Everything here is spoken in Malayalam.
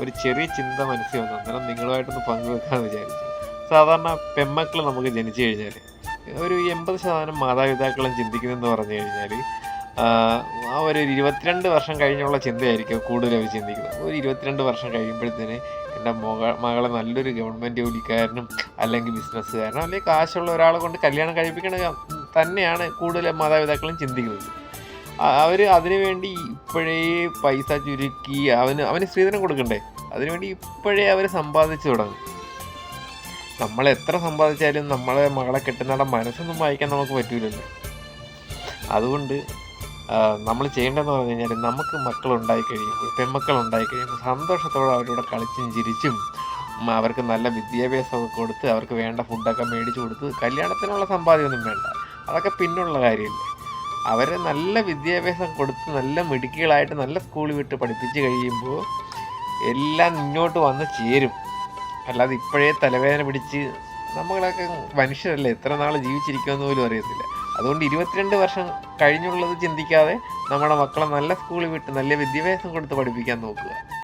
ഒരു ചെറിയ ചിന്ത മനസ്സിൽ വന്നു. അന്നേരം നിങ്ങളുമായിട്ടൊന്ന് പങ്കുവെക്കാമെന്ന് വിചാരിച്ചു. സാധാരണ പെൺമക്കൾ നമുക്ക് ജനിച്ചു കഴിഞ്ഞാൽ ഒരു 80% മാതാപിതാക്കളും ചിന്തിക്കുന്നതെന്ന് പറഞ്ഞു കഴിഞ്ഞാൽ ആ ഒരു 22 വർഷം കഴിഞ്ഞുള്ള ചിന്തയായിരിക്കും കൂടുതൽ അവർ ചിന്തിക്കുന്നത്. ഒരു 22 വർഷം കഴിയുമ്പോഴത്തേന് എൻ്റെ മകളെ നല്ലൊരു ഗവൺമെൻറ് ജോലിക്കാരനും അല്ലെങ്കിൽ ബിസിനസ്സുകാരനും അല്ലെങ്കിൽ കാശുള്ള ഒരാളെ കൊണ്ട് കല്യാണം കഴിപ്പിക്കണ തന്നെയാണ് കൂടുതൽ മാതാപിതാക്കളും ചിന്തിക്കുന്നത്. അവർ അതിനു വേണ്ടി ഇപ്പോഴേ പൈസ ചുരുക്കി അവന് സ്ത്രീധനം കൊടുക്കണ്ടേ, അതിനുവേണ്ടി ഇപ്പോഴേ അവർ സമ്പാദിച്ചു തുടങ്ങും. നമ്മൾ എത്ര സമ്പാദിച്ചാലും നമ്മളെ മകളെ കെട്ടുന്നിടം മനസ്സൊന്നും വായിക്കാൻ നമുക്ക് പറ്റൂലല്ലോ. അതുകൊണ്ട് നമ്മൾ ചെയ്യേണ്ടതെന്ന് പറഞ്ഞു കഴിഞ്ഞാൽ നമുക്ക് മക്കളുണ്ടായി കഴിയുമ്പോൾ, പെൺമക്കളുണ്ടായി കഴിയുമ്പോൾ സന്തോഷത്തോടെ അവരോട് കളിച്ചും ചിരിച്ചും അവർക്ക് നല്ല വിദ്യാഭ്യാസമൊക്കെ കൊടുത്ത് അവർക്ക് വേണ്ട ഫുഡൊക്കെ മേടിച്ച് കൊടുത്ത് കല്യാണത്തിനുള്ള സമ്പാദ്യമൊന്നും വേണ്ട, അതൊക്കെ പിന്നുള്ള കാര്യമല്ലേ. അവരെ നല്ല വിദ്യാഭ്യാസം കൊടുത്ത് നല്ല മിടുക്കികളായിട്ട് നല്ല സ്കൂളിൽ വിട്ട് പഠിപ്പിച്ച് കഴിയുമ്പോൾ എല്ലാം ഇങ്ങോട്ട് വന്ന് ചേരും. അല്ലാതെ ഇപ്പോഴേ തലവേദന പിടിച്ച് നമ്മളൊക്കെ മനുഷ്യരല്ലേ, എത്ര നാൾ ജീവിച്ചിരിക്കുമെന്ന് പോലും അറിയത്തില്ല. അതുകൊണ്ട് 22 വർഷം കഴിഞ്ഞുള്ളത് ചിന്തിക്കാതെ നമ്മുടെ മക്കളെ നല്ല സ്കൂളിൽ വിട്ട് നല്ല വിദ്യാഭ്യാസം കൊടുത്ത് പഠിപ്പിക്കാൻ നോക്കുക.